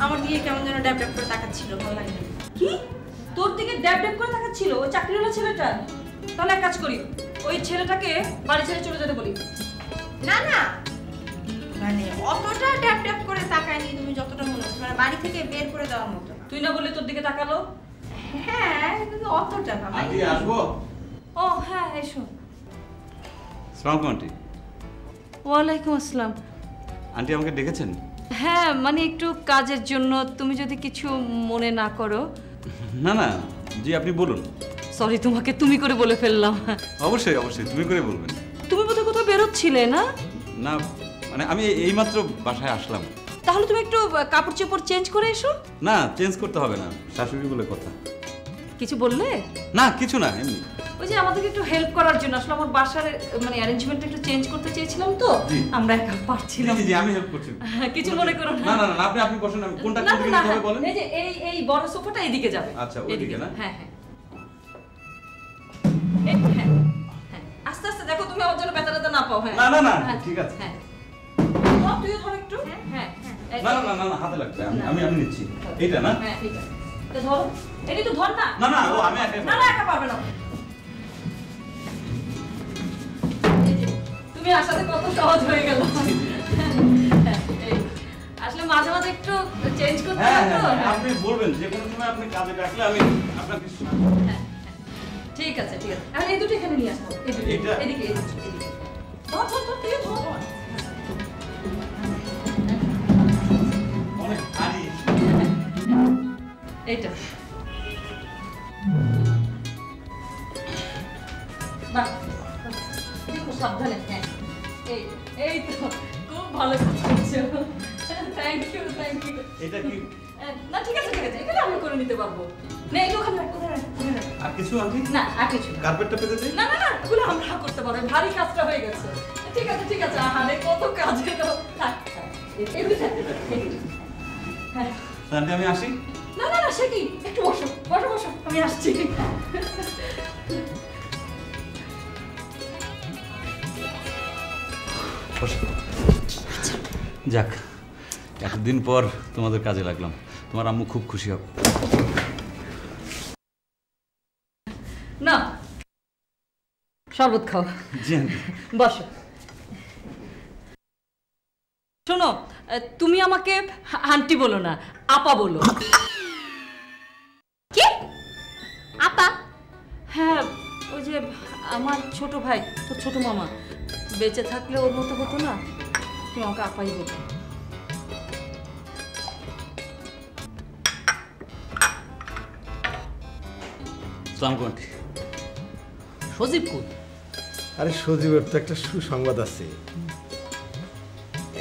আমার দিকে কেমন যেন ড্যাব ড্যাব করে তাকাচ্ছিল, ভালো লাগে না। কি তোর দিকে ড্যাব ড্যাব করে তাকাচ্ছিল ওই চাকরিওয়ালা ছেলেটা? তাহলে এক কাজ করি, ওই ছেলেটাকে বাড়ি ছেড়ে চলে যেতে বলি। না না, মানে অতটা ড্যাব ড্যাব করে তাকায়নি তুমি যতটা মনে হচ্ছে, মানে বাড়ি থেকে বের করে দেওয়ার মতো না। তুই না বললি তোর দিকে তাকালো? হ্যাঁ কিন্তু অতটা না ভাই। আন্টি আসবো? ও হ্যাঁ এসো। আসসালামু আলাইকুম আন্টি। ওয়ালাইকুম আসসালাম। আন্টি আমাকে ডেকেছেন? হ্যাঁ মানে একটু কাজের জন্য, তুমি যদি কিছু মনে না করো। না না জি, আপনি বলুন। সরি তোমাকে তুমি করে বলে ফেললাম। অবশ্যই অবশ্যই তুমি করে বলবেন। তুমি বোধহয় কোথাও বেরোচ্ছিলে না? না মানে আমি এইমাত্র বাসায় আসলাম। তাহলে তুমি একটু কাপড় চোপড় চেঞ্জ করে এসো। না চেঞ্জ করতে হবে না, শাশুড়ি বলে কথা। কিছু বললে? না কিছু না, এমনি। ওই যে আমাদেরকে একটু হেল্প করার জন্য, আসলে আমার বাসার মানে অ্যারেঞ্জমেন্টটা একটু চেঞ্জ করতে চেয়েছিলাম তো, আমরা একা পারছিলাম। জি জি আমি হেল্প করছি। কিছু মনে করো না না। না না আপনি বসেন, আমি কোনটা না, কোন দিকে না, নিতে হবে বলেন। এই যে এই বড় সোফাটা এইদিকে যাবে। আচ্ছা, ওইদিকে না? হ্যাঁ হ্যাঁ হ্যাঁ হ্যাঁ, আস্তে আস্তে দেখো তুমি আমার জন্য ব্যথাটা না পাও। হ্যাঁ না না না হ্যাঁ, ঠিক আছে। হ্যাঁ তুইও ধর একটু। হ্যাঁ হ্যাঁ না না না না হাতে লাগবে, আমি নিচ্ছি। এইটা না? হ্যাঁ ঠিক আছে, তো ধরো। এটি তো ধর না। না না ও আমি একা না না একা পারবে না। এই যে, তুমি আসাতে কত সহজ হয়ে গেল। হ্যাঁ, এই, আসলে মাঝে মাঝে একটু চেঞ্জ করতে হ্যাঁ হয় তো। হ্যাঁ হ্যাঁ, আপনি বলবেন যে কোনো সময় আপনি কাজে ডাকলে আমি আপনাকে হ্যাঁ, ঠিক আছে ঠিক আছে। এখন এই দুটো এখানে নিয়ে আসবো। এই দুটো, এইটা? এদিকে এদিকে এদিকে। ধর ধর ধর তুই ধর। অনেক ভারী। এইটা বাহ, দেখো সাবধানে। হ্যাঁ এই এই তো খুব ভালো কাজ করছো। Thank you thank you. এটা কি না ঠিক আছে ঠিক আছে, এটা আমি করে নিতে পারবো। না এই ওখানে রাখ, ওখানে রাখ, ওখানে রাখ। আর কিছু আন্টি? না আর কিছু না। কার্পেটটা পেতে দিই? না না না ওগুলো আমরা করতে পারবো, ভারী কাজটা হয়ে গেছে। ঠিক আছে ঠিক আছে, আহারে কত কাজ হলো। থাক থাক, এগুলো থাকতে পারে। হ্যাঁ আন্টি আমি আসি? না না না, সে কি, একটু বসো বসো বসো, আমি আসছি। বসো। যাক এতদিন পর তোমাদের কাজে লাগলাম, তোমার আম্মু খুব খুশি হবে। না শরবত খাও। জি আন্টি। বসো। শোনো, তুমি আমাকে আন্টি বলো না, আপা বলো। কি আপা? হ্যাঁ ওই যে আমার ছোট ভাই, তোর ছোট মামা বেঁচে থাকলে ওর মতো হতো না, তুমি আমাকে আপাই বলো। আসসালামু আন্টি। সজীব কোন? আরে সজীবের তো একটা সুসংবাদ আছে,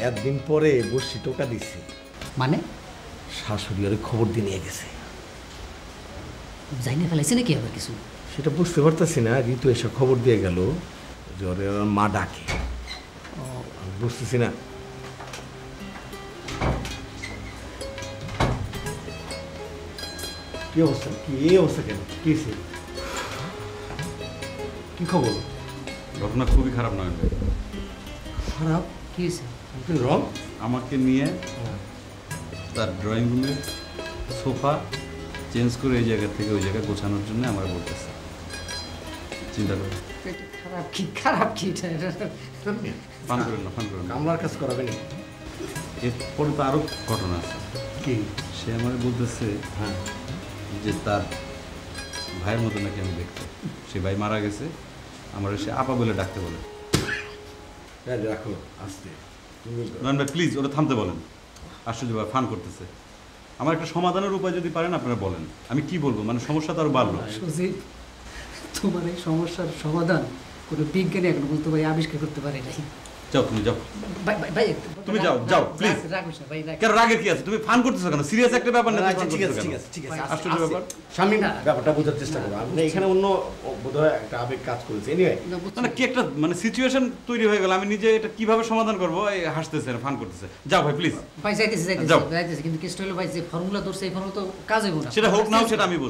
একদিন পরে বসি টোকা দিছে। মানে শাশুড়ি ওর খবর দিয়ে নিয়ে গেছে। যাই না ফেলাইছে নাকি আবার কিছু? সেটা বুঝতে পারতেছি না, ঋতু এসে খবর দিয়ে গেল যে ওর মা ডাকে। আমি বুঝতেছি না। কি অবস্থা, কি এই অবস্থা কেন, কি হয়েছে? কি খবর? ঘটনা খুবই খারাপ নয় ভাই। খারাপ? কি হয়েছে? তুই রং আমাকে নিয়ে তার ড্রয়িং রুমের সোফা চেঞ্জ করে এই জায়গা থেকে ওই জায়গায় গোছানোর জন্য আমরা বলতেছি। চিন্তা করে খারাপ কি ফান করেন না, ফান করেন না। কামলার কাজ করাবে না? এরপরে তো আরও ঘটনা আছে। কি? সে আমার বলতেছে হ্যাঁ যে তার ভাইয়ের মতো নাকি আমি দেখতে, সে ভাই মারা গেছে, আমার সে আপা বলে ডাকতে বলে। রাখো আস্তে। তুমি নয়ন ভাই প্লিজ ওটা থামতে বলেন। আশ্চর্য ভাই ফান করতেছে। আমার একটা সমাধানের উপায় যদি পারেন আপনারা বলেন। আমি কি বলবো, মানে সমস্যা তো আরো বাড়লো। সুজিত, তোমার এই সমস্যার সমাধান কোনো বিজ্ঞানী এখনো পর্যন্ত ভাই আবিষ্কার করতে পারে নাই। যাও তুমি যাও, ভাই তুমি যাও, যাও, please। রাখো ভাই রাখ। কেন রাগের কি আছে? তুমি ফান করতেছো কেন? সিরিয়াস একটা ব্যাপার না। আচ্ছা ঠিক আছে ঠিক আছে ঠিক আছে, আশ্চর্য ব্যাপার। স্বামী ব্যাপারটা বোঝার চেষ্টা করো। আপনি এখানে অন্য বোধহয় একটা আবেগ কাজ করেছে। এনিওয়ে মানে কি একটা মানে সিচুয়েশন তৈরি হয়ে গেল, আমি নিজে এটা কিভাবে সমাধান করবো এই হাসতেছে ফান করতেছে। যাও ভাই প্লিজ। ভাই যাইতেছে যাও। যাইতেছে কিন্তু কেসটা হলো ভাই যে ফর্মুলা ধরছে এই ফর্মুলা তো কাজ হইব না। সেটা হোক না হোক সেটা আমি বলবো।